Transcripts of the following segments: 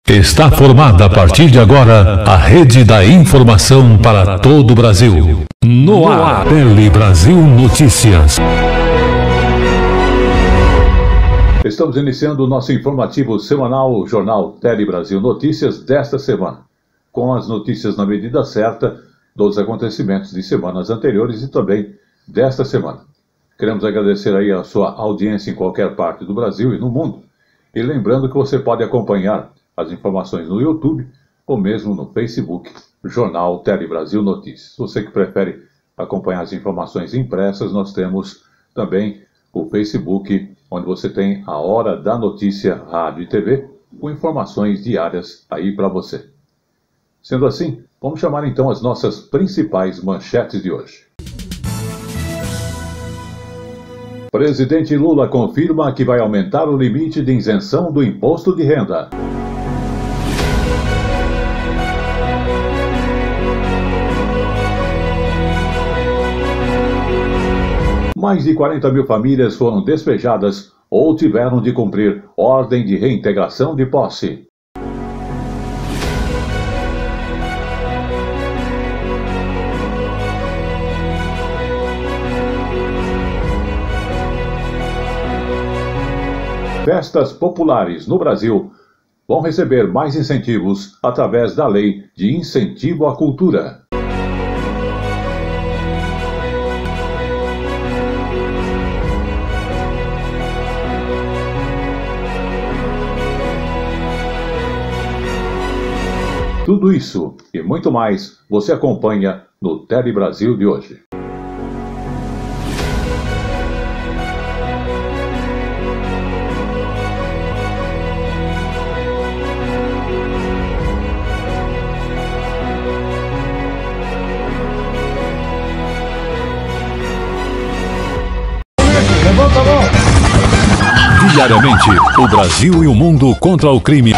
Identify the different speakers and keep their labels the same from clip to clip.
Speaker 1: Está formada a partir de agora a Rede da Informação para todo o Brasil. No ar, Tele Brasil Notícias.
Speaker 2: Estamos iniciando o nosso informativo semanal, o Jornal Tele Brasil Notícias desta semana, com as notícias na medida certa dos acontecimentos de semanas anteriores e também desta semana. Queremos agradecer aí a sua audiência em qualquer parte do Brasil e no mundo. E lembrando que você pode acompanhar as informações no YouTube ou mesmo no Facebook, Jornal Tele Brasil Notícias. Você que prefere acompanhar as informações impressas, nós temos também o Facebook, onde você tem a Hora da Notícia, Rádio e TV, com informações diárias aí para você. Sendo assim, vamos chamar então as nossas principais manchetes de hoje. Presidente Lula confirma que vai aumentar o limite de isenção do imposto de renda. Mais de 40 mil famílias foram despejadas ou tiveram de cumprir ordem de reintegração de posse. Festas populares no Brasil vão receber mais incentivos através da Lei de Incentivo à Cultura. Tudo isso e muito mais você acompanha no Tele Brasil de hoje.
Speaker 1: Diariamente, o Brasil e o mundo contra o crime.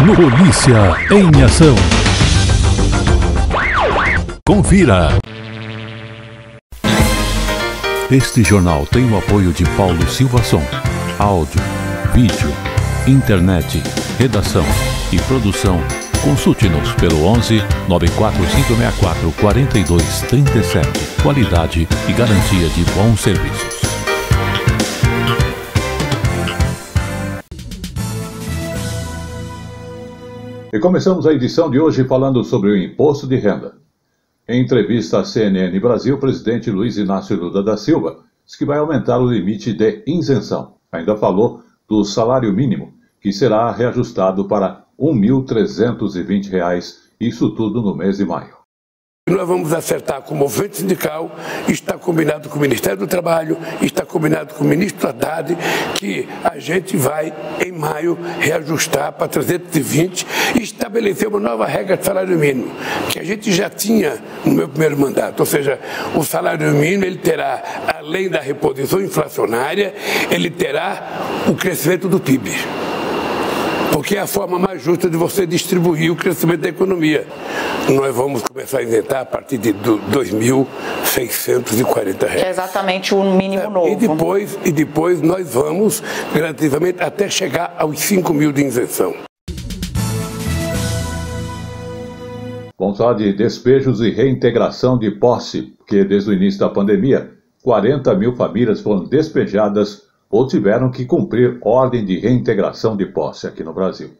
Speaker 1: No Polícia em Ação. Confira. Este jornal tem o apoio de Paulo Silva Som. Áudio, vídeo, internet, redação e produção. Consulte-nos pelo 11 94564 4237. Qualidade e garantia de bons serviços.
Speaker 2: E começamos a edição de hoje falando sobre o imposto de renda. Em entrevista à CNN Brasil, o presidente Luiz Inácio Lula da Silva disse que vai aumentar o limite de isenção. Ainda falou do salário mínimo, que será reajustado para R$ 1.320, isso tudo no mês de maio.
Speaker 3: Nós vamos acertar com o movimento sindical, está combinado com o Ministério do Trabalho, está combinado com o ministro Haddad, que a gente vai, em maio, reajustar para 320 e estabelecer uma nova regra de salário mínimo, que a gente já tinha no meu primeiro mandato. Ou seja, o salário mínimo ele terá, além da reposição inflacionária, ele terá o crescimento do PIB. Porque é a forma mais justa de você distribuir o crescimento da economia. Nós vamos começar a isentar a partir de R$ 2.640.
Speaker 4: É exatamente o mínimo novo.
Speaker 3: E depois nós vamos gradativamente até chegar aos 5 mil de isenção.
Speaker 2: Vamos falar de despejos e reintegração de posse, porque desde o início da pandemia, 40 mil famílias foram despejadas ou tiveram que cumprir ordem de reintegração de posse aqui no Brasil.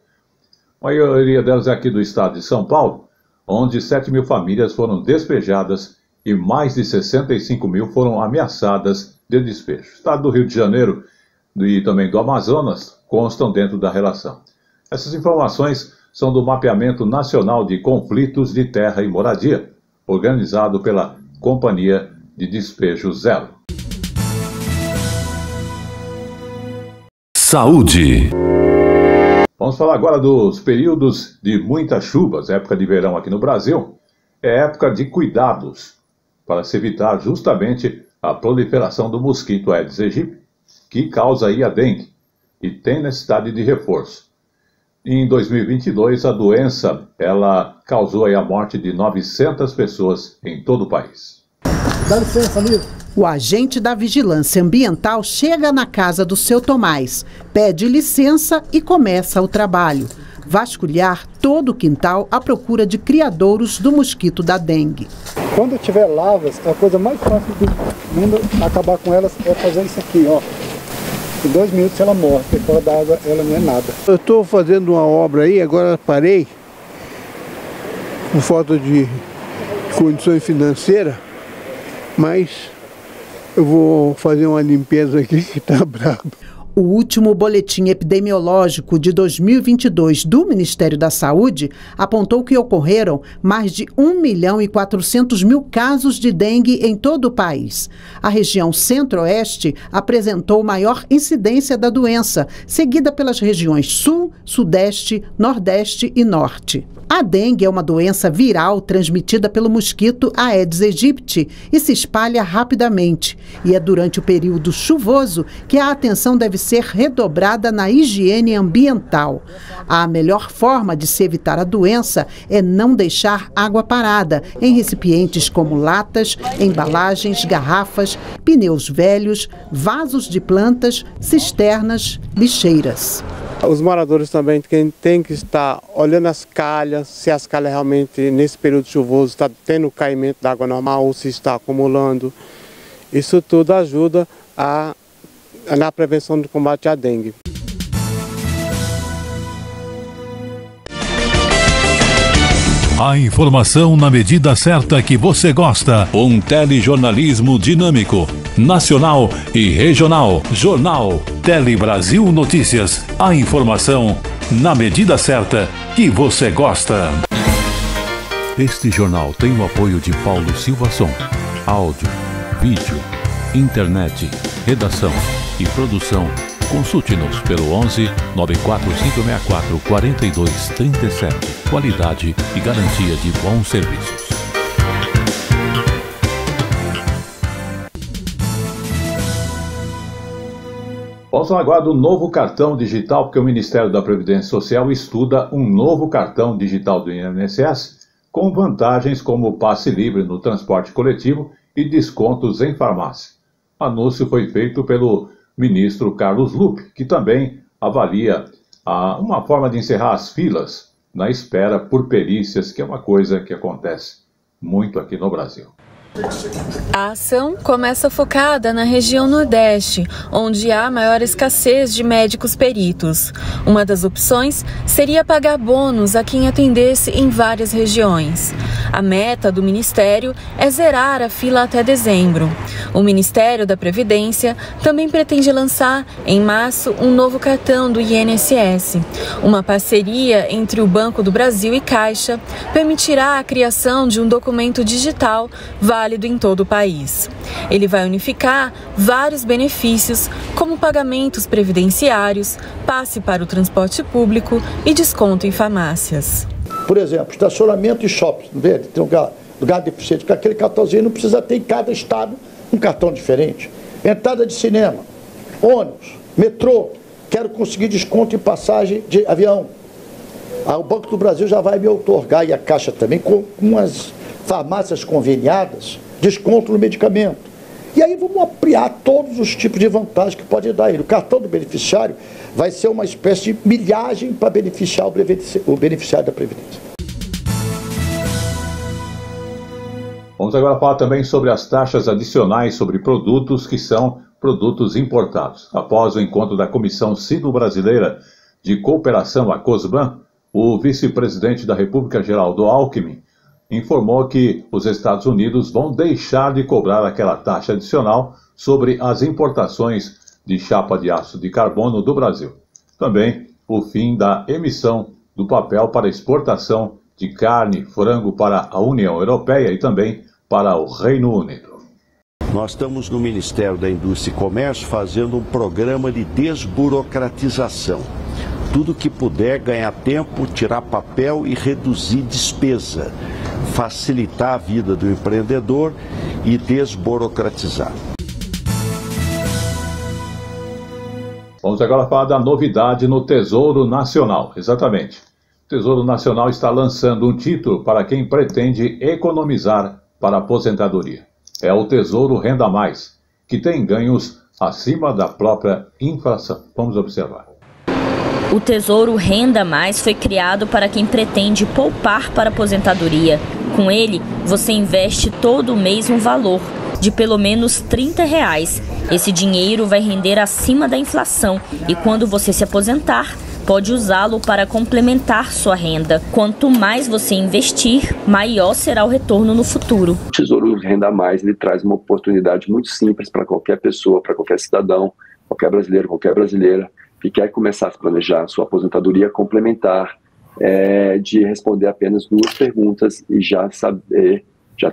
Speaker 2: A maioria delas é aqui do estado de São Paulo, onde 7 mil famílias foram despejadas e mais de 65 mil foram ameaçadas de despejo. O estado do Rio de Janeiro e também do Amazonas constam dentro da relação. Essas informações são do Mapeamento Nacional de Conflitos de Terra e Moradia, organizado pela Companhia de Despejo Zelo.
Speaker 1: Saúde.
Speaker 2: Vamos falar agora dos períodos de muitas chuvas. Época de verão aqui no Brasil é época de cuidados para se evitar justamente a proliferação do mosquito Aedes aegypti, que causa aí a dengue e tem necessidade de reforço. Em 2022, a doença ela causou aí a morte de 900 pessoas em todo o país.
Speaker 5: Dá licença, amigo.
Speaker 6: O agente da vigilância ambiental chega na casa do seu Tomás, pede licença e começa o trabalho. Vasculhar todo o quintal à procura de criadouros do mosquito da dengue.
Speaker 5: Quando tiver lavas, a coisa mais fácil do mundo acabar com elas é fazer isso aqui, ó. Em 2 minutos ela morre, porque fora da água ela não é nada.
Speaker 7: Eu estou fazendo uma obra aí, agora parei, por falta de condições financeiras, mas eu vou fazer uma limpeza aqui que está brabo.
Speaker 6: O último boletim epidemiológico de 2022 do Ministério da Saúde apontou que ocorreram mais de 1.400.000 casos de dengue em todo o país. A região Centro-Oeste apresentou maior incidência da doença, seguida pelas regiões Sul, Sudeste, Nordeste e Norte. A dengue é uma doença viral transmitida pelo mosquito Aedes aegypti e se espalha rapidamente. E é durante o período chuvoso que a atenção deve ser redobrada na higiene ambiental. A melhor forma de se evitar a doença é não deixar água parada em recipientes como latas, embalagens, garrafas, pneus velhos, vasos de plantas, cisternas, lixeiras.
Speaker 7: Os moradores também têm que estar olhando as calhas, se as calhas realmente nesse período chuvoso está tendo caimento d'água normal ou se está acumulando. Isso tudo ajuda na prevenção do combate à dengue.
Speaker 1: A informação na medida certa que você gosta. Um telejornalismo dinâmico, nacional e regional. Jornal Tele Brasil Notícias. A informação na medida certa que você gosta. Este jornal tem o apoio de Paulo Silva Som. Áudio, vídeo, internet, redação e produção. Consulte-nos pelo 11 94564 4237. Qualidade e garantia de bons serviços.
Speaker 2: Posso aguardar o novo cartão digital, porque o Ministério da Previdência Social estuda um novo cartão digital do INSS com vantagens como o passe livre no transporte coletivo e descontos em farmácia. O anúncio foi feito pelo ministro Carlos Lupe, que também avalia uma forma de encerrar as filas na espera por perícias, que é uma coisa que acontece muito aqui no Brasil.
Speaker 8: A ação começa focada na região Nordeste, onde há maior escassez de médicos peritos. Uma das opções seria pagar bônus a quem atendesse em várias regiões. A meta do Ministério é zerar a fila até dezembro. O Ministério da Previdência também pretende lançar, em março, um novo cartão do INSS. Uma parceria entre o Banco do Brasil e Caixa permitirá a criação de um documento digital válido em todo o país. Ele vai unificar vários benefícios, como pagamentos previdenciários, passe para o transporte público e desconto em farmácias.
Speaker 9: Por exemplo, estacionamento e shopping, tem um lugar deficiente, com aquele cartãozinho não precisa ter em cada estado um cartão diferente. Entrada de cinema, ônibus, metrô, quero conseguir desconto em passagem de avião. O Banco do Brasil já vai me outorgar, e a Caixa também, com umas farmácias conveniadas, desconto no medicamento. E aí vamos ampliar todos os tipos de vantagens que pode dar ele. O cartão do beneficiário vai ser uma espécie de milhagem para beneficiar o beneficiário da Previdência.
Speaker 2: Vamos agora falar também sobre as taxas adicionais sobre produtos que são produtos importados. Após o encontro da Comissão Sino-Brasileira de Cooperação, a COSBAN, o vice-presidente da República, Geraldo Alckmin, informou que os Estados Unidos vão deixar de cobrar aquela taxa adicional sobre as importações de chapa de aço de carbono do Brasil. Também o fim da emissão do papel para exportação de carne, frango para a União Europeia e também para o Reino Unido.
Speaker 10: Nós estamos no Ministério da Indústria e Comércio fazendo um programa de desburocratização. Tudo que puder ganhar tempo, tirar papel e reduzir despesa, facilitar a vida do empreendedor e desburocratizar.
Speaker 2: Vamos agora falar da novidade no Tesouro Nacional. Exatamente. O Tesouro Nacional está lançando um título para quem pretende economizar para a aposentadoria. é o Tesouro Renda Mais, que tem ganhos acima da própria inflação. Vamos observar.
Speaker 11: O Tesouro Renda Mais foi criado para quem pretende poupar para a aposentadoria. Com ele, você investe todo mês um valor de pelo menos R$30. Esse dinheiro vai render acima da inflação e quando você se aposentar, pode usá-lo para complementar sua renda. Quanto mais você investir, maior será o retorno no futuro.
Speaker 12: O Tesouro Renda Mais, ele traz uma oportunidade muito simples para qualquer pessoa, para qualquer cidadão, qualquer brasileiro, qualquer brasileira que quer começar a planejar sua aposentadoria complementar, de responder apenas 2 perguntas e já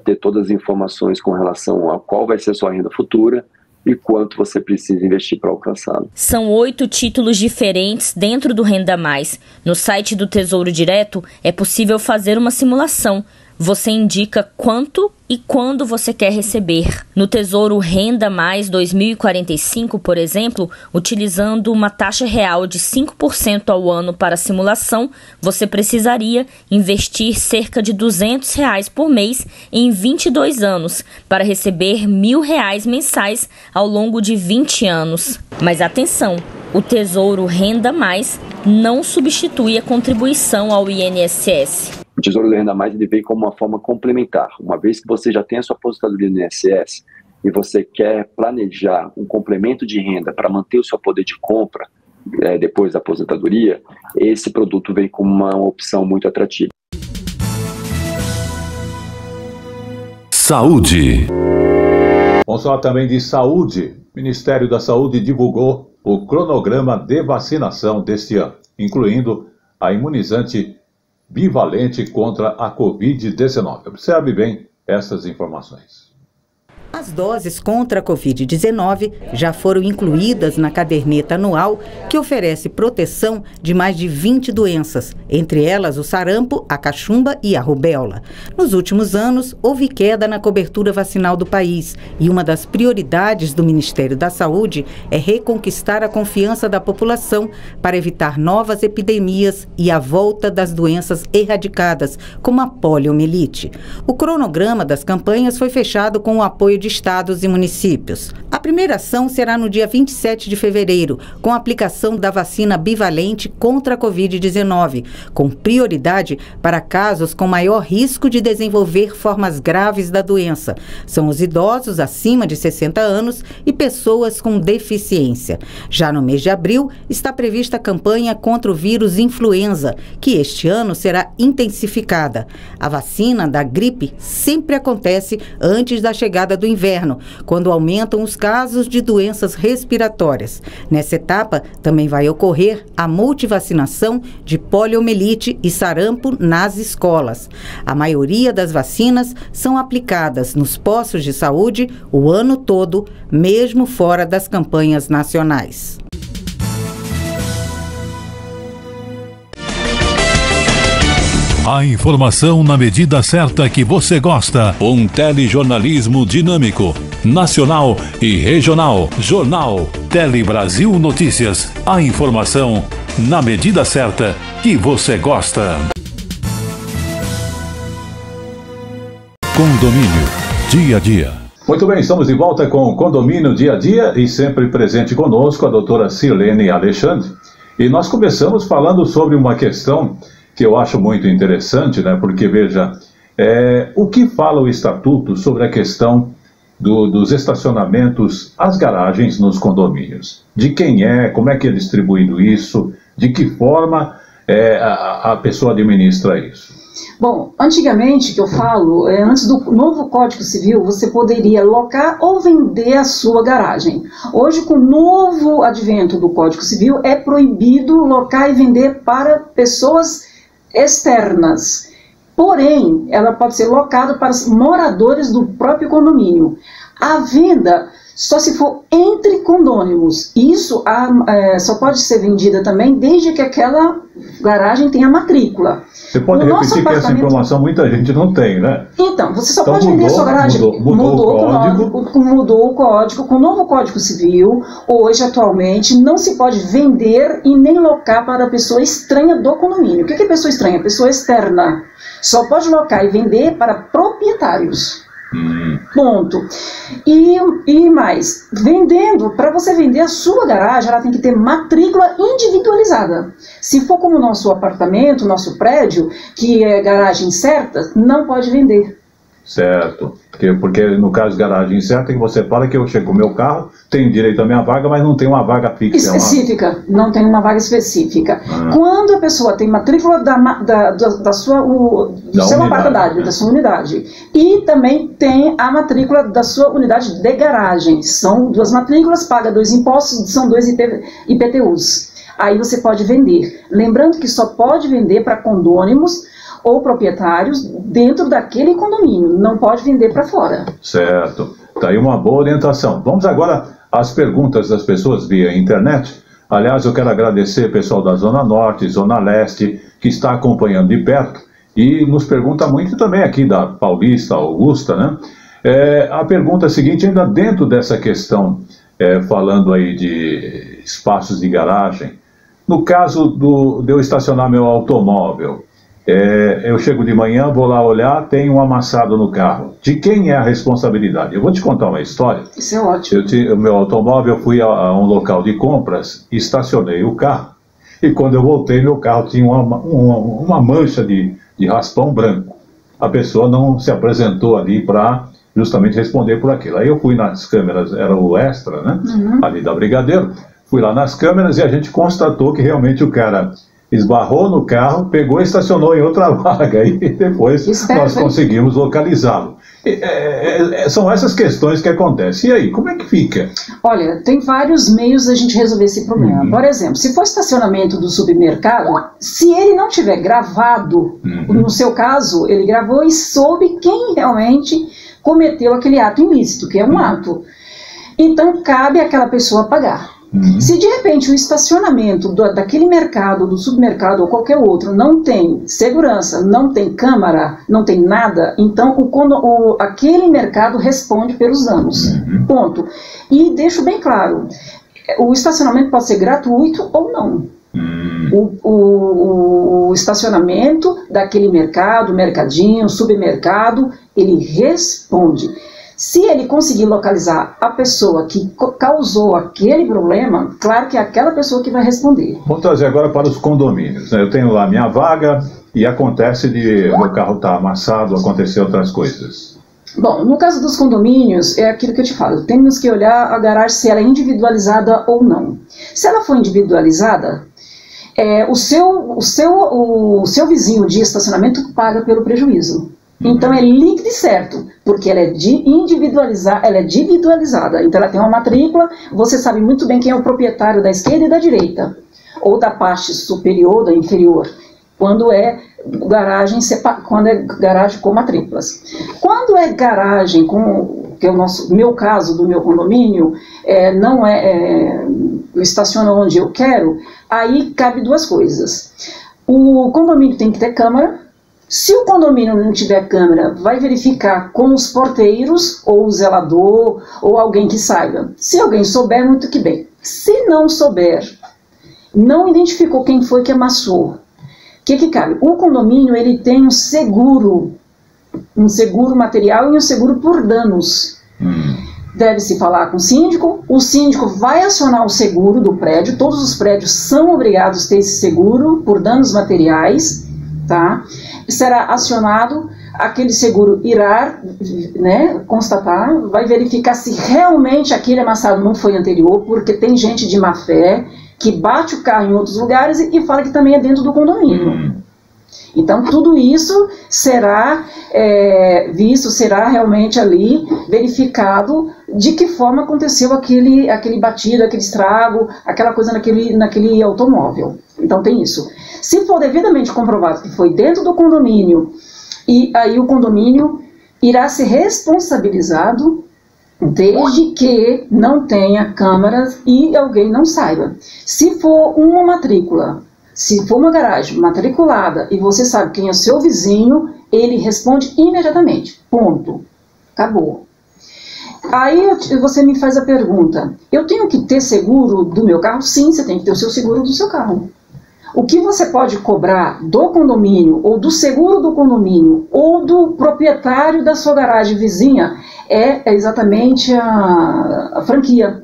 Speaker 12: ter todas as informações com relação a qual vai ser a sua renda futura e quanto você precisa investir para alcançá-lo.
Speaker 11: São 8 títulos diferentes dentro do Renda Mais. No site do Tesouro Direto é possível fazer uma simulação. Você indica quanto e quando você quer receber. No Tesouro Renda Mais 2045, por exemplo, utilizando uma taxa real de 5% ao ano para a simulação, você precisaria investir cerca de R$200 por mês em 22 anos para receber R$1.000 mensais ao longo de 20 anos. Mas atenção! O Tesouro Renda Mais não substitui a contribuição ao INSS.
Speaker 12: O Tesouro Renda Mais ele veio como uma forma complementar. Uma vez que você já tem a sua aposentadoria no INSS e você quer planejar um complemento de renda para manter o seu poder de compra depois da aposentadoria, esse produto vem como uma opção muito atrativa.
Speaker 1: Saúde.
Speaker 2: Vamos falar também de saúde. O Ministério da Saúde divulgou o cronograma de vacinação deste ano, incluindo a imunizante bivalente contra a Covid-19. Observe bem essas informações.
Speaker 13: As doses contra a Covid-19 já foram incluídas na caderneta anual que oferece proteção de mais de 20 doenças, entre elas o sarampo, a cachumba e a rubéola. Nos últimos anos, houve queda na cobertura vacinal do país e uma das prioridades do Ministério da Saúde é reconquistar a confiança da população para evitar novas epidemias e a volta das doenças erradicadas, como a poliomielite. O cronograma das campanhas foi fechado com o apoio de estados e municípios. A primeira ação será no dia 27 de fevereiro, com a aplicação da vacina bivalente contra a Covid-19, com prioridade para casos com maior risco de desenvolver formas graves da doença. São os idosos acima de 60 anos e pessoas com deficiência. Já no mês de abril, está prevista a campanha contra o vírus influenza, que este ano será intensificada. A vacina da gripe sempre acontece antes da chegada do inverno, quando aumentam os casos de doenças respiratórias. Nessa etapa, também vai ocorrer a multivacinação de poliomielite e sarampo nas escolas. A maioria das vacinas são aplicadas nos postos de saúde o ano todo, mesmo fora das campanhas nacionais.
Speaker 1: A informação na medida certa que você gosta. Um telejornalismo dinâmico, nacional e regional. Jornal Tele Brasil Notícias. A informação na medida certa que você gosta. Condomínio Dia a Dia.
Speaker 2: Muito bem, estamos de volta com o Condomínio Dia a Dia e sempre presente conosco a doutora Sirlene Alexandre. E nós começamos falando sobre uma questão que eu acho muito interessante, né? Porque, veja, o que fala o Estatuto sobre a questão dos estacionamentos, as garagens nos condomínios? De quem como é que é distribuído isso, de que forma a pessoa administra isso?
Speaker 14: Bom, antigamente, que eu falo, antes do novo Código Civil, você poderia locar ou vender a sua garagem. Hoje, com o novo advento do Código Civil, é proibido locar e vender para pessoas externas. Porém, ela pode ser locada para os moradores do próprio condomínio. A venda só se for entre condôminos. Isso só pode ser vendida também desde que aquela garagem tenha matrícula.
Speaker 2: Você pode repetir que essa informação muita gente não tem, né?
Speaker 14: Então, você só pode vender a sua garagem. Mudou o código. Com o novo Código Civil, hoje, atualmente, não se pode vender e nem locar para pessoa estranha do condomínio. O que é pessoa estranha? Pessoa externa. Só pode locar e vender para proprietários. Ponto. E mais, vendendo, para você vender a sua garagem, ela tem que ter matrícula individualizada. Se for como o nosso apartamento, nosso prédio, que é garagem certa, não pode vender.
Speaker 2: Certo. Porque no caso de garagem certa, que você fala que eu chego com o meu carro, tenho direito à minha vaga, mas não tem uma vaga fixa.
Speaker 14: Específica, não tem uma vaga específica. Quando a pessoa tem matrícula do seu apartamento, da sua unidade, e também tem a matrícula da sua unidade de garagem, são 2 matrículas, paga 2 impostos, são 2 IPTUs. Aí você pode vender. Lembrando que só pode vender para condôminos ou proprietários dentro daquele condomínio, não pode vender para fora.
Speaker 2: Certo, tá aí uma boa orientação. Vamos agora às perguntas das pessoas via internet. Aliás, eu quero agradecer o pessoal da Zona Norte, Zona Leste, que está acompanhando de perto e nos pergunta muito também aqui da Paulista, Augusta, né? A pergunta é a seguinte, ainda dentro dessa questão, falando aí de espaços de garagem, no caso de eu estacionar meu automóvel, eu chego de manhã, vou lá olhar, tem um amassado no carro. De quem é a responsabilidade? Eu vou te contar uma história.
Speaker 14: Isso é ótimo.
Speaker 2: O meu automóvel, eu fui a um local de compras, estacionei o carro, e quando eu voltei, meu carro tinha uma mancha de raspão branco. A pessoa não se apresentou ali para justamente responder por aquilo. Aí eu fui nas câmeras, era o Extra, né? Ali da Brigadeiro. Fui lá nas câmeras e a gente constatou que realmente o cara esbarrou no carro, pegou e estacionou em outra vaga e depois nós conseguimos localizá-lo. São essas questões que acontecem. E aí, como é que fica?
Speaker 14: Olha, tem vários meios da gente resolver esse problema. Por exemplo, se for estacionamento do supermercado, se ele não tiver gravado, no seu caso, ele gravou e soube quem realmente cometeu aquele ato ilícito, que é um ato. Então, cabe àquela pessoa pagar. Se de repente o estacionamento daquele mercado, do supermercado ou qualquer outro não tem segurança, não tem câmara, não tem nada, então aquele mercado responde pelos danos. Ponto. E deixo bem claro, o estacionamento pode ser gratuito ou não. O estacionamento daquele mercado, mercadinho, supermercado, ele responde. Se ele conseguir localizar a pessoa que causou aquele problema, claro que é aquela pessoa que vai responder.
Speaker 2: Vamos trazer agora para os condomínios, né? Eu tenho lá minha vaga e acontece de meu carro estar amassado, acontecer outras coisas.
Speaker 14: Bom, no caso dos condomínios, é aquilo que eu te falo, temos que olhar a garagem se ela é individualizada ou não. Se ela for individualizada, o seu vizinho de estacionamento paga pelo prejuízo. Então é líquido e certo, porque ela é individualizada, então ela tem uma matrícula, você sabe muito bem quem é o proprietário da esquerda e da direita, ou da parte superior ou da inferior, quando é garagem com matrículas. Quando é garagem, que é meu caso do meu condomínio, eu estaciono onde eu quero, aí cabe 2 coisas. O condomínio tem que ter câmara. Se o condomínio não tiver câmera, vai verificar com os porteiros, ou o zelador, ou alguém que saiba. Se alguém souber, muito que bem. Se não souber, não identificou quem foi que amassou, o que cabe? O condomínio ele tem um seguro material e um seguro por danos. Deve-se falar com o síndico vai acionar o seguro do prédio, todos os prédios são obrigados a ter esse seguro por danos materiais, tá? Será acionado, aquele seguro irá, né, constatar, vai verificar se realmente aquele amassado não foi anterior, porque tem gente de má fé que bate o carro em outros lugares e fala que também é dentro do condomínio. Então tudo isso será visto, será realmente ali verificado de que forma aconteceu aquele batido, aquele estrago, aquela coisa naquele automóvel. Então tem isso. Se for devidamente comprovado que foi dentro do condomínio, e aí o condomínio irá ser responsabilizado desde que não tenha câmeras e alguém não saiba. Se for uma matrícula, se for uma garagem matriculada e você sabe quem é o seu vizinho, ele responde imediatamente. Ponto. Acabou. Aí você me faz a pergunta, eu tenho que ter seguro do meu carro? Sim, você tem que ter o seu seguro do seu carro. O que você pode cobrar do condomínio, ou do seguro do condomínio, ou do proprietário da sua garagem vizinha, é exatamente a franquia.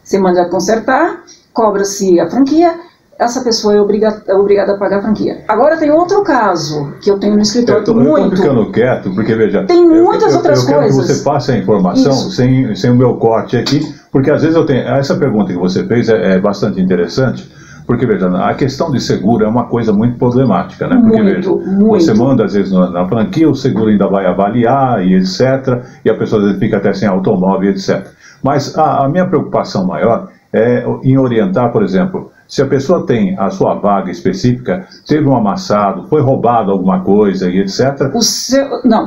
Speaker 14: Você manda consertar, cobra-se a franquia, essa pessoa é obrigada a pagar a franquia. Agora tem outro caso que eu tenho no escritório.
Speaker 2: Eu estou ficando quieto, porque veja,
Speaker 14: tem muitas outras
Speaker 2: coisas. Eu quero que você passe a informação sem o meu corte aqui, porque às vezes eu tenho. Essa pergunta que você fez é bastante interessante. Porque, veja, a questão de seguro é uma coisa muito problemática, né? Porque, veja, você manda, às vezes, na franquia, o seguro ainda vai avaliar e etc., e a pessoa às vezes fica até sem automóvel e etc. Mas a minha preocupação maior é em orientar, por exemplo, se a pessoa tem a sua vaga específica, teve um amassado, foi roubado alguma coisa e etc.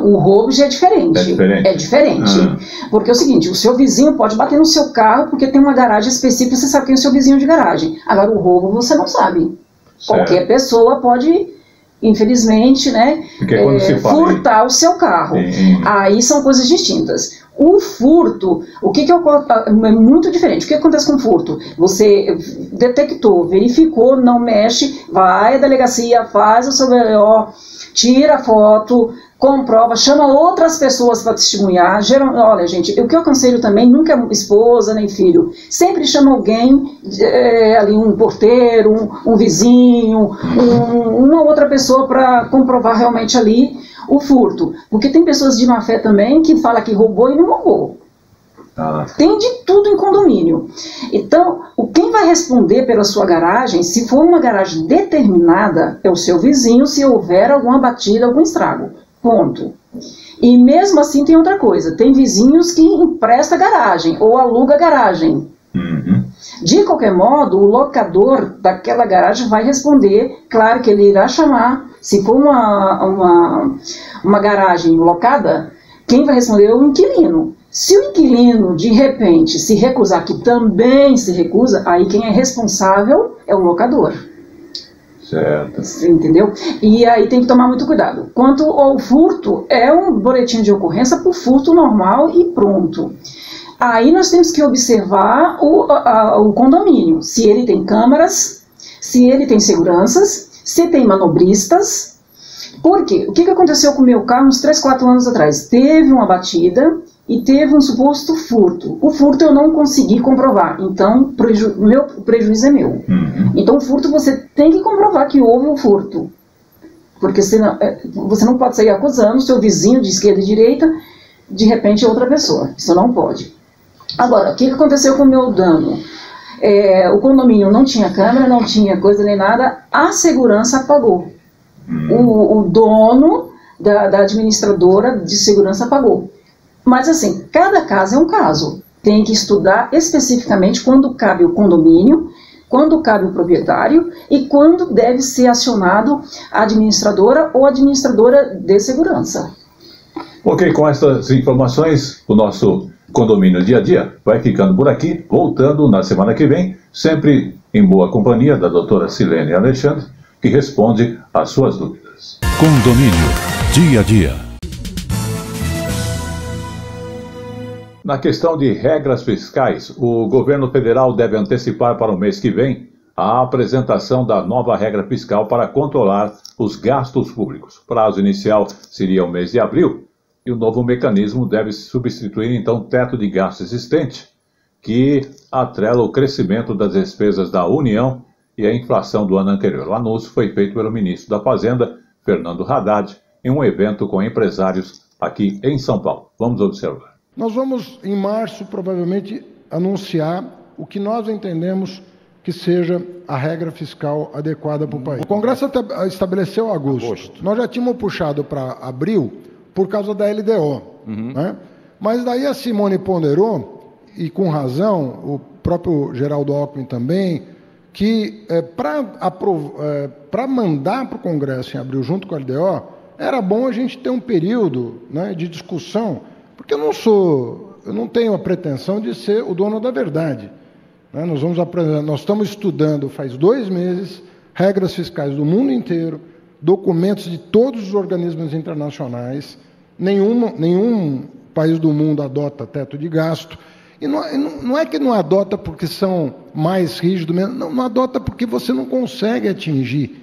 Speaker 14: O roubo já é diferente. É diferente. Porque é o seguinte, o seu vizinho pode bater no seu carro porque tem uma garagem específica, você sabe quem é o seu vizinho de garagem. Agora, o roubo você não sabe. Qualquer pessoa pode, infelizmente, né, furtar o seu carro. Aí são coisas distintas. O furto, é muito diferente. O que acontece com o furto? Você detectou, verificou, não mexe, vai à delegacia, faz o seu BO, tira a foto, comprova, chama outras pessoas para testemunhar. Olha, gente, o que eu aconselho também, nunca é esposa nem filho. Sempre chama alguém, ali um porteiro, um vizinho, uma outra pessoa para comprovar realmente ali o furto. Porque tem pessoas de má fé também que falam que roubou e não roubou. Tem de tudo em condomínio. Então, quem vai responder pela sua garagem, se for uma garagem determinada, é o seu vizinho, se houver alguma batida, algum estrago. Ponto. E mesmo assim tem outra coisa. Tem vizinhos que empresta garagem ou aluga garagem. De qualquer modo, o locador daquela garagem vai responder. Claro que ele irá chamar. Se for uma garagem locada, quem vai responder é o inquilino. Se o inquilino, de repente, se recusar, que também se recusa, aí quem é responsável é o locador.
Speaker 2: Certo.
Speaker 14: Entendeu? E aí tem que tomar muito cuidado. Quanto ao furto, é um boletim de ocorrência por furto normal e pronto. Aí nós temos que observar o condomínio. Se ele tem câmeras, se ele tem seguranças, se tem manobristas. Por quê? O que aconteceu com o meu carro uns 3, 4 anos atrás? Teve uma batida e teve um suposto furto. O furto eu não consegui comprovar, então o prejuízo é meu. Então o furto você tem que comprovar que houve um furto. Porque senão, você não pode sair acusando o seu vizinho de esquerda e direita, de repente é outra pessoa. Isso não pode. Agora, o que aconteceu com o meu dano? O condomínio não tinha câmera, não tinha coisa nem nada, a segurança pagou. O dono da administradora de segurança pagou. Mas assim, cada caso é um caso. Tem que estudar especificamente quando cabe o condomínio, quando cabe o proprietário e quando deve ser acionado a administradora ou administradora de segurança.
Speaker 2: Ok, com essas informações, o nosso Condomínio Dia a Dia vai ficando por aqui, voltando na semana que vem, sempre em boa companhia da doutora Silene Alexandre, que responde às suas dúvidas.
Speaker 1: Condomínio Dia a Dia.
Speaker 2: Na questão de regras fiscais, o governo federal deve antecipar para o mês que vem a apresentação da nova regra fiscal para controlar os gastos públicos. O prazo inicial seria o mês de abril e o novo mecanismo deve substituir, então, o teto de gasto existente, que atrela o crescimento das despesas da União e a inflação do ano anterior. O anúncio foi feito pelo ministro da Fazenda, Fernando Haddad, em um evento com empresários aqui em São Paulo. Vamos observar.
Speaker 15: Nós vamos, em março, provavelmente, anunciar o que nós entendemos que seja a regra fiscal adequada para o país. O Congresso estabeleceu agosto. Nós já tínhamos puxado para abril por causa da LDO. Né? Mas daí a Simone ponderou, e com razão, o próprio Geraldo Alckmin também, que para mandar para o Congresso em abril junto com a LDO, era bom a gente ter um período, né, de discussão, porque eu não tenho a pretensão de ser o dono da verdade. Né? Nós estamos estudando faz 2 meses regras fiscais do mundo inteiro, documentos de todos os organismos internacionais, nenhum país do mundo adota teto de gasto, E não é que não adota porque são mais rígidos, não adota porque você não consegue atingir.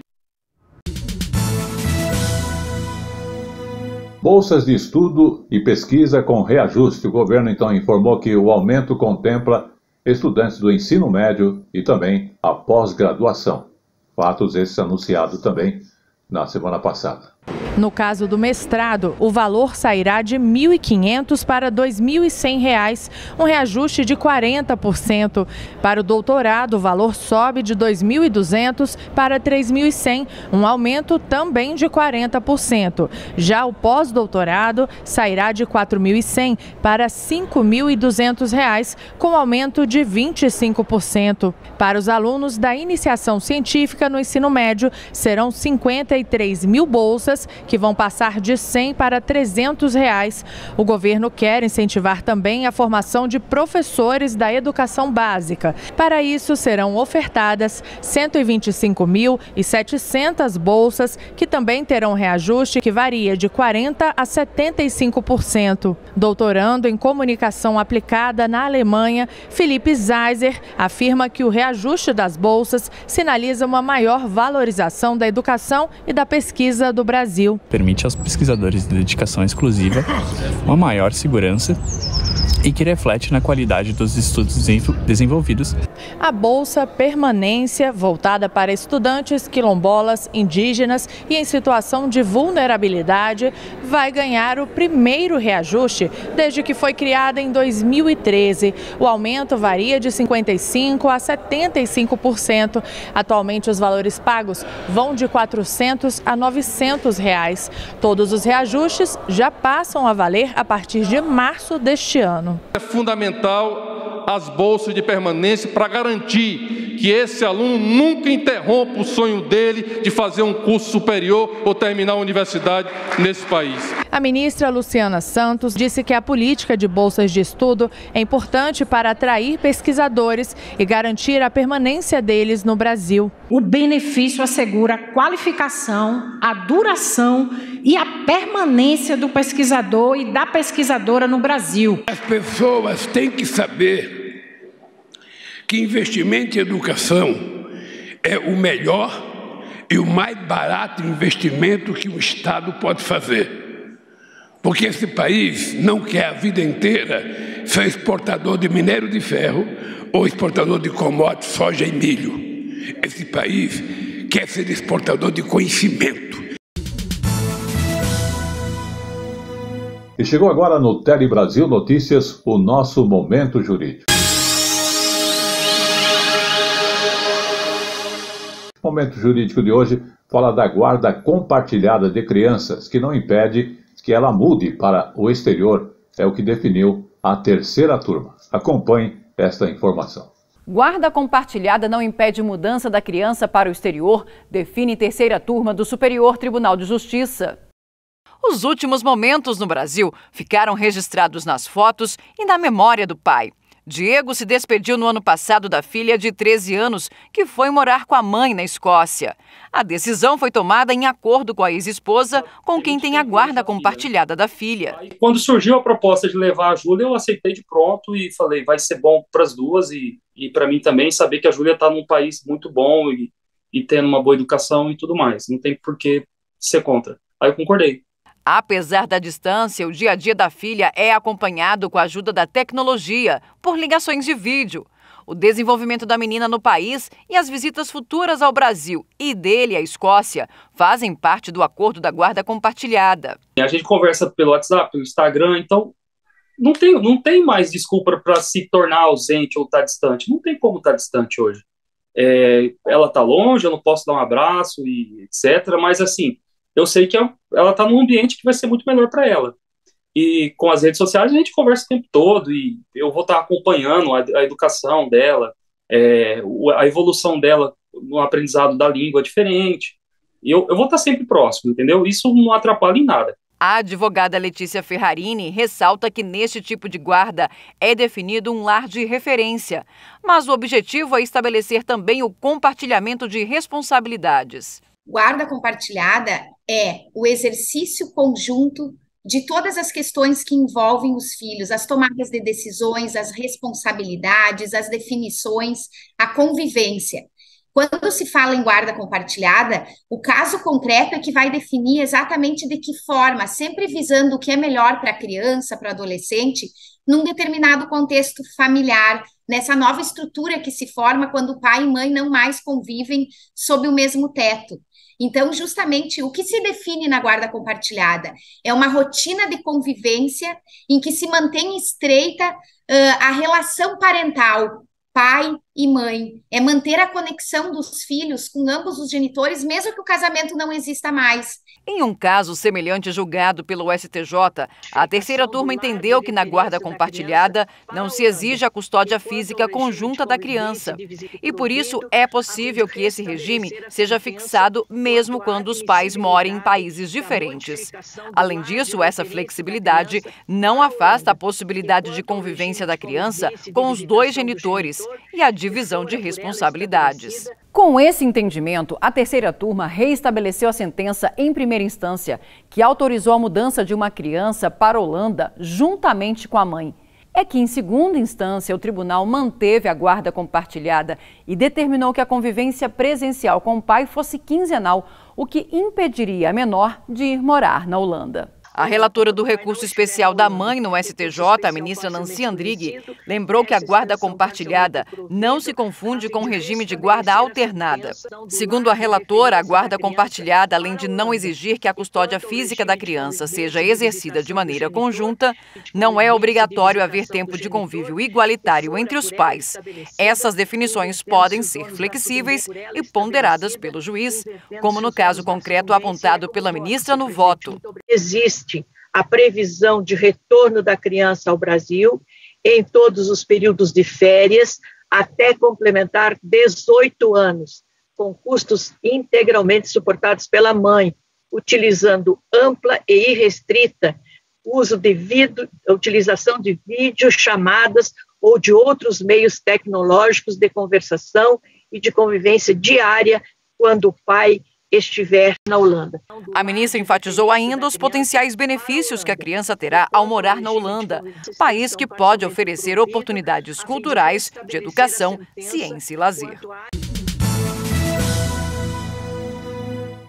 Speaker 2: Bolsas de estudo e pesquisa com reajuste. O governo, então, informou que o aumento contempla estudantes do ensino médio e também a pós-graduação. Fatos esses anunciados também na semana passada.
Speaker 16: No caso do mestrado, o valor sairá de R$ 1.500 para R$ 2.100, um reajuste de 40%. Para o doutorado, o valor sobe de R$ 2.200 para R$ 3.100, um aumento também de 40%. Já o pós-doutorado sairá de R$ 4.100 para R$ 5.200, com aumento de 25%. Para os alunos da iniciação científica no ensino médio, serão 53 mil bolsas, que vão passar de R$ 100 para R$ 300. O governo quer incentivar também a formação de professores da educação básica. Para isso, serão ofertadas 125.700 bolsas, que também terão reajuste que varia de 40% a 75%. Doutorando em comunicação aplicada na Alemanha, Felipe Zeiser afirma que o reajuste das bolsas sinaliza uma maior valorização da educação e da pesquisa do Brasil.
Speaker 17: Permite aos pesquisadores de dedicação exclusiva uma maior segurança e que reflete na qualidade dos estudos desenvolvidos.
Speaker 16: A Bolsa Permanência, voltada para estudantes quilombolas, indígenas e em situação de vulnerabilidade, vai ganhar o primeiro reajuste desde que foi criada em 2013. O aumento varia de 55% a 75%. Atualmente, os valores pagos vão de R$ 400 a R$ 900. Todos os reajustes já passam a valer a partir de março deste ano.
Speaker 18: É fundamental as bolsas de permanência para garantir que esse aluno nunca interrompa o sonho dele de fazer um curso superior ou terminar a universidade nesse país.
Speaker 16: A ministra Luciana Santos disse que a política de bolsas de estudo é importante para atrair pesquisadores e garantir a permanência deles no Brasil.
Speaker 19: O benefício assegura a qualificação, a duração e a permanência do pesquisador e da pesquisadora no Brasil.
Speaker 3: As pessoas têm que saber que investimento em educação é o melhor e o mais barato investimento que o Estado pode fazer. Porque esse país não quer a vida inteira ser exportador de minério de ferro ou exportador de commodities, soja e milho. Esse país quer ser exportador de conhecimento.
Speaker 2: E chegou agora no Tele Brasil Notícias, o nosso Momento Jurídico. O Momento Jurídico de hoje fala da guarda compartilhada de crianças, que não impede que ela mude para o exterior, é o que definiu a terceira turma. Acompanhe esta informação.
Speaker 20: Guarda compartilhada não impede mudança da criança para o exterior, define terceira turma do Superior Tribunal de Justiça.
Speaker 21: Os últimos momentos no Brasil ficaram registrados nas fotos e na memória do pai. Diego se despediu no ano passado da filha de 13 anos, que foi morar com a mãe na Escócia. A decisão foi tomada em acordo com a ex-esposa, com quem tem a guarda compartilhada da filha.
Speaker 22: Quando surgiu a proposta de levar a Júlia, eu aceitei de pronto e falei, vai ser bom para as duas e para mim também saber que a Júlia está num país muito bom e tendo uma boa educação e tudo mais. Não tem por que ser contra. Aí eu concordei.
Speaker 21: Apesar da distância, o dia a dia da filha é acompanhado com a ajuda da tecnologia, por ligações de vídeo. O desenvolvimento da menina no país e as visitas futuras ao Brasil e dele à Escócia fazem parte do acordo da guarda compartilhada.
Speaker 22: A gente conversa pelo WhatsApp, pelo Instagram, então não tem mais desculpa para se tornar ausente ou estar distante. Não tem como estar distante hoje. Ela está longe, eu não posso dar um abraço e etc. Mas assim, eu sei que ela está num ambiente que vai ser muito melhor para ela. E com as redes sociais a gente conversa o tempo todo e eu vou estar acompanhando a educação dela, a evolução dela no aprendizado da língua diferente. E eu vou estar sempre próximo, entendeu? Isso não atrapalha em nada.
Speaker 21: A advogada Letícia Ferrarini ressalta que neste tipo de guarda é definido um lar de referência, mas o objetivo é estabelecer também o compartilhamento de responsabilidades.
Speaker 23: Guarda compartilhada é o exercício conjunto
Speaker 4: de todas as questões que envolvem os filhos, as tomadas de decisões, as responsabilidades, as definições, a convivência. Quando se fala em guarda compartilhada, o caso concreto é que vai definir exatamente de que forma, sempre visando o que é melhor para a criança, para o adolescente, num determinado contexto familiar, nessa nova estrutura que se forma quando pai e mãe não mais convivem sob o mesmo teto. Então, justamente, o que se define na guarda compartilhada é uma rotina de convivência em que se mantém estreita a relação parental, pai e mãe, é manter a conexão dos filhos com ambos os genitores, mesmo que o casamento não exista mais.
Speaker 21: Em um caso semelhante julgado pelo STJ, a terceira turma entendeu que na guarda compartilhada não se exige a custódia física conjunta da criança. E por isso é possível que esse regime seja fixado mesmo quando os pais morem em países diferentes. Além disso, essa flexibilidade não afasta a possibilidade de convivência da criança com os dois genitores e a divisão de responsabilidades. Com esse entendimento, a terceira turma reestabeleceu a sentença em primeira instância, que autorizou a mudança de uma criança para a Holanda juntamente com a mãe. É que, em segunda instância, o tribunal manteve a guarda compartilhada e determinou que a convivência presencial com o pai fosse quinzenal, o que impediria a menor de ir morar na Holanda. A relatora do recurso especial da mãe no STJ, a ministra Nancy Andrighi, lembrou que a guarda compartilhada não se confunde com o regime de guarda alternada. Segundo a relatora, a guarda compartilhada, além de não exigir que a custódia física da criança seja exercida de maneira conjunta, não é obrigatório haver tempo de convívio igualitário entre os pais. Essas definições podem ser flexíveis e ponderadas pelo juiz, como no caso concreto apontado pela ministra no voto.
Speaker 5: Existe a previsão de retorno da criança ao Brasil em todos os períodos de férias até complementar 18 anos, com custos integralmente suportados pela mãe, utilizando ampla e irrestrita utilização de videochamadas ou de outros meios tecnológicos de conversação e de convivência diária quando o pai estiver na Holanda.
Speaker 21: A ministra enfatizou ainda os potenciais benefícios que a criança terá ao morar na Holanda, país que pode oferecer oportunidades culturais, de educação, ciência e lazer.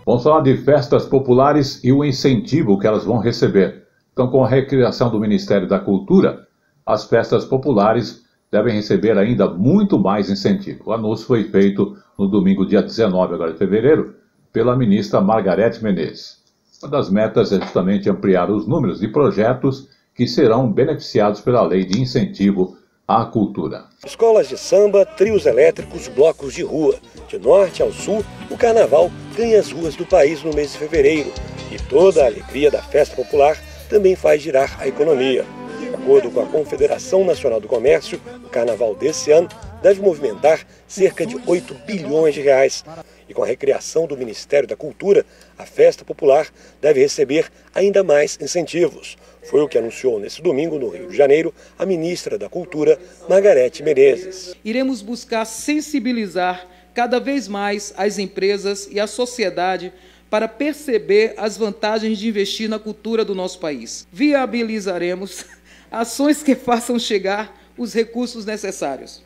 Speaker 2: Vamos falar de festas populares e o incentivo que elas vão receber. Então, com a recriação do Ministério da Cultura, as festas populares devem receber ainda muito mais incentivo. O anúncio foi feito no domingo, dia 19 agora de fevereiro, pela ministra Margarete Menezes. Uma das metas é justamente ampliar os números de projetos que serão beneficiados pela Lei de Incentivo à Cultura.
Speaker 23: Escolas de samba, trios elétricos, blocos de rua. De norte ao sul, o carnaval ganha as ruas do país no mês de fevereiro. E toda a alegria da festa popular também faz girar a economia. De acordo com a Confederação Nacional do Comércio, o carnaval desse ano deve movimentar cerca de 8 bilhões de reais. E com a recriação do Ministério da Cultura, a festa popular deve receber ainda mais incentivos. Foi o que anunciou nesse domingo, no Rio de Janeiro, a ministra da Cultura, Margarete Menezes.
Speaker 24: Iremos buscar sensibilizar cada vez mais as empresas e a sociedade para perceber as vantagens de investir na cultura do nosso país. Viabilizaremos ações que façam chegar os recursos necessários.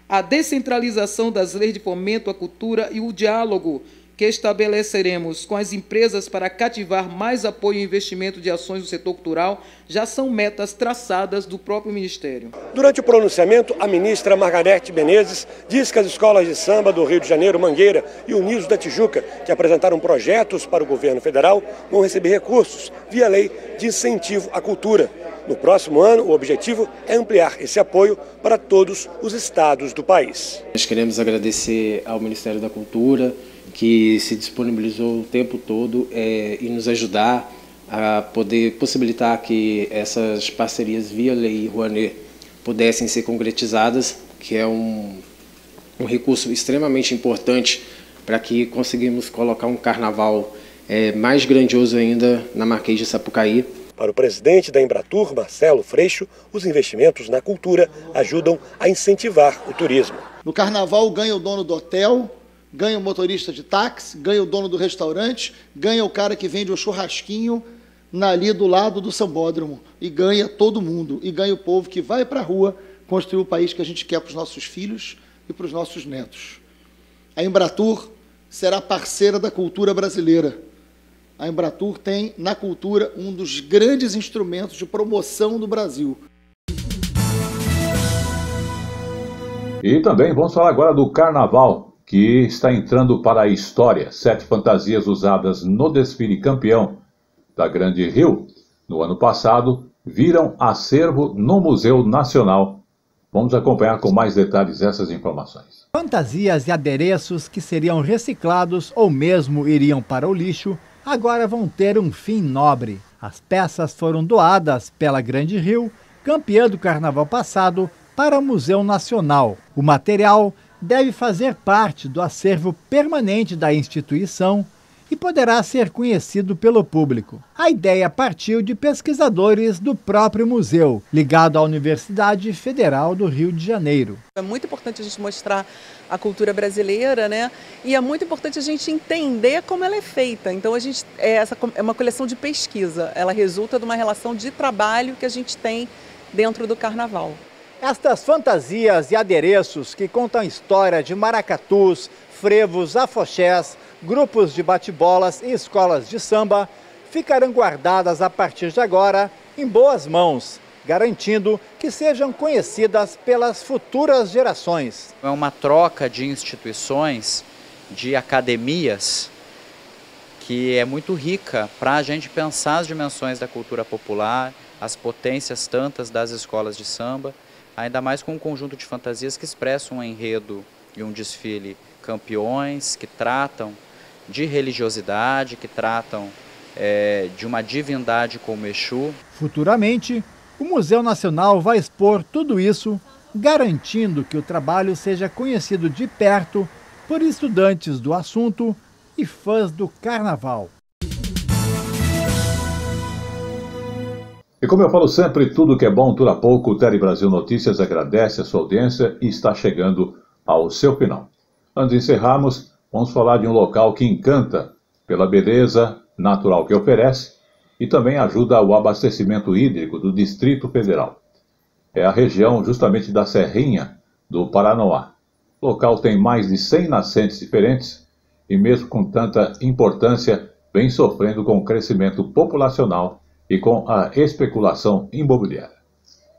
Speaker 24: A descentralização das leis de fomento à cultura e o diálogo que estabeleceremos com as empresas para cativar mais apoio e investimento de ações do setor cultural já são metas traçadas do próprio Ministério.
Speaker 23: Durante o pronunciamento, a ministra Margarete Menezes diz que as escolas de samba do Rio de Janeiro, Mangueira e Unidos da Tijuca, que apresentaram projetos para o governo federal, vão receber recursos via Lei de Incentivo à Cultura. No próximo ano, o objetivo é ampliar esse apoio para todos os estados do país.
Speaker 25: Nós queremos agradecer ao Ministério da Cultura, que se disponibilizou o tempo todo e nos ajudar a poder possibilitar que essas parcerias via Lei Rouanet pudessem ser concretizadas, que é um recurso extremamente importante para que conseguimos colocar um carnaval mais grandioso ainda na Marquês de Sapucaí.
Speaker 23: Para o presidente da Embratur, Marcelo Freixo, os investimentos na cultura ajudam a incentivar o turismo.
Speaker 26: No carnaval ganha o dono do hotel, ganha o motorista de táxi, ganha o dono do restaurante, ganha o cara que vende o churrasquinho ali do lado do sambódromo, e ganha todo mundo, e ganha o povo que vai para a rua construir o país que a gente quer para os nossos filhos e para os nossos netos. A Embratur será parceira da cultura brasileira. A Embratur tem, na cultura, um dos grandes instrumentos de promoção do Brasil.
Speaker 2: E também vamos falar agora do Carnaval, que está entrando para a história. 7 fantasias usadas no desfile campeão da Grande Rio, no ano passado, viram acervo no Museu Nacional. Vamos acompanhar com mais detalhes essas informações.
Speaker 6: Fantasias e adereços que seriam reciclados ou mesmo iriam para o lixo, agora vão ter um fim nobre. As peças foram doadas pela Grande Rio, campeã do Carnaval passado, para o Museu Nacional. O material deve fazer parte do acervo permanente da instituição e poderá ser conhecido pelo público. A ideia partiu de pesquisadores do próprio museu, ligado à Universidade Federal do Rio de Janeiro.
Speaker 7: É muito importante a gente mostrar a cultura brasileira, né? E é muito importante a gente entender como ela é feita. Então essa é uma coleção de pesquisa. Ela resulta de uma relação de trabalho que a gente tem dentro do Carnaval.
Speaker 6: Estas fantasias e adereços que contam a história de maracatus, frevos, afoxés, grupos de bate-bolas e escolas de samba ficarão guardadas a partir de agora em boas mãos, garantindo que sejam conhecidas pelas futuras gerações.
Speaker 8: É uma troca de instituições, de academias, que é muito rica para a gente pensar as dimensões da cultura popular, as potências tantas das escolas de samba, ainda mais com um conjunto de fantasias que expressam um enredo e um desfile campeões, que tratam de religiosidade, que tratam de uma divindade como Exu.
Speaker 6: Futuramente, o Museu Nacional vai expor tudo isso, garantindo que o trabalho seja conhecido de perto por estudantes do assunto e fãs do Carnaval.
Speaker 2: E como eu falo sempre, tudo que é bom dura pouco. O Tele Brasil Notícias agradece a sua audiência e está chegando ao seu final. Antes de encerrarmos, vamos falar de um local que encanta pela beleza natural que oferece e também ajuda ao abastecimento hídrico do Distrito Federal. É a região justamente da Serrinha do Paranoá. O local tem mais de 100 nascentes diferentes e mesmo com tanta importância, vem sofrendo com o crescimento populacional e com a especulação imobiliária.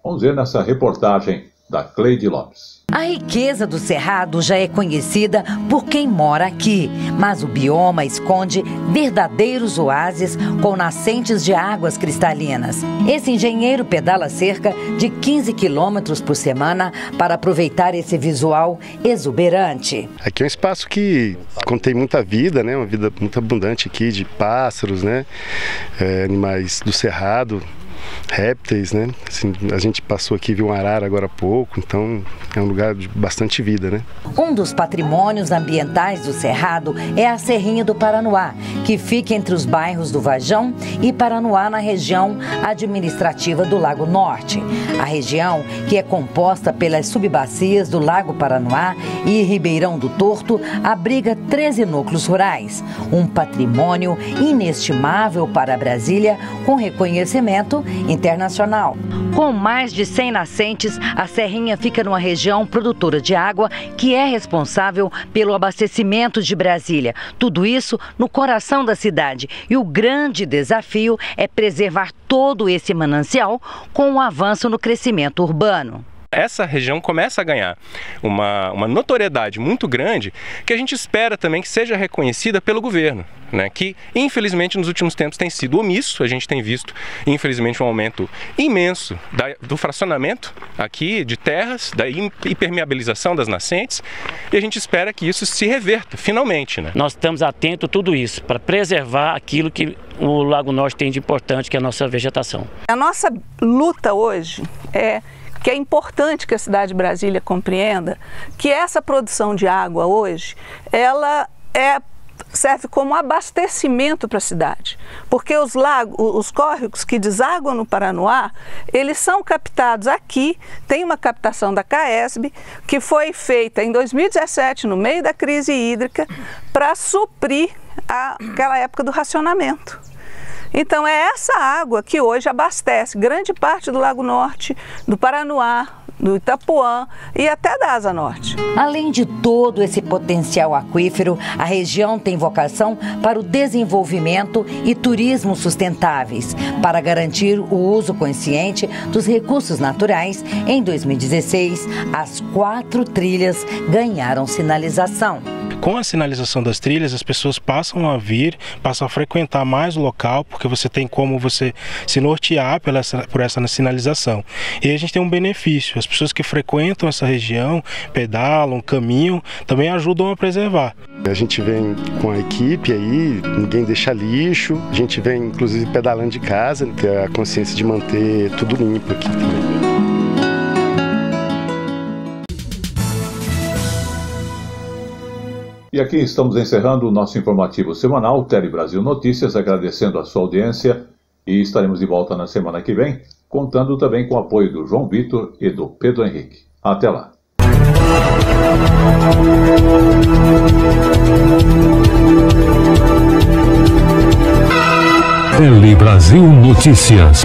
Speaker 2: Vamos ver nessa reportagem da Cleide Lopes.
Speaker 9: A riqueza do Cerrado já é conhecida por quem mora aqui, mas o bioma esconde verdadeiros oásis com nascentes de águas cristalinas. Esse engenheiro pedala cerca de 15 quilômetros por semana para aproveitar esse visual exuberante.
Speaker 10: Aqui é um espaço que contém muita vida, né? Uma vida muito abundante aqui de pássaros, né? Animais do Cerrado. Répteis, né? Assim, a gente passou aqui e viu um arara agora há pouco, então é um lugar de bastante vida, né?
Speaker 9: Um dos patrimônios ambientais do Cerrado é a Serrinha do Paranoá, que fica entre os bairros do Vajão e Paranoá, na região administrativa do Lago Norte. A região, que é composta pelas subbacias do Lago Paranoá e Ribeirão do Torto, abriga 13 núcleos rurais, um patrimônio inestimável para Brasília, com reconhecimento internacional. Com mais de 100 nascentes, a Serrinha fica numa região produtora de água que é responsável pelo abastecimento de Brasília. Tudo isso no coração da cidade. E o grande desafio é preservar todo esse manancial com o avanço no crescimento urbano.
Speaker 11: Essa região começa a ganhar uma notoriedade muito grande que a gente espera também que seja reconhecida pelo governo, né? Que infelizmente nos últimos tempos tem sido omisso. A gente tem visto infelizmente um aumento imenso do fracionamento aqui de terras, da impermeabilização das nascentes, e a gente espera que isso se reverta finalmente, né?
Speaker 27: Nós estamos atentos a tudo isso para preservar aquilo que o Lago Norte tem de importante, que é a nossa vegetação.
Speaker 28: A nossa luta hoje é que é importante que a cidade de Brasília compreenda que essa produção de água hoje, ela serve como abastecimento para a cidade, porque os córregos que desaguam no Paranoá, eles são captados aqui. Tem uma captação da CAESB que foi feita em 2017, no meio da crise hídrica, para suprir aquela época do racionamento. Então é essa água que hoje abastece grande parte do Lago Norte, do Paranoá, do Itapuã e até da Asa Norte.
Speaker 9: Além de todo esse potencial aquífero, a região tem vocação para o desenvolvimento e turismo sustentáveis. Para garantir o uso consciente dos recursos naturais, em 2016, as 4 trilhas ganharam sinalização.
Speaker 1: Com a sinalização das trilhas, as pessoas passam a frequentar mais o local, porque você tem como você se nortear por essa sinalização. E a gente tem um benefício, as pessoas que frequentam essa região, pedalam, caminham, também ajudam a preservar.
Speaker 10: A gente vem com a equipe aí, ninguém deixa lixo, a gente vem inclusive pedalando de casa, ter a consciência de manter tudo limpo aqui também.
Speaker 2: E aqui estamos encerrando o nosso informativo semanal, Tele Brasil Notícias, agradecendo a sua audiência e estaremos de volta na semana que vem, contando também com o apoio do João Vitor e do Pedro Henrique. Até lá.
Speaker 12: Tele Brasil Notícias.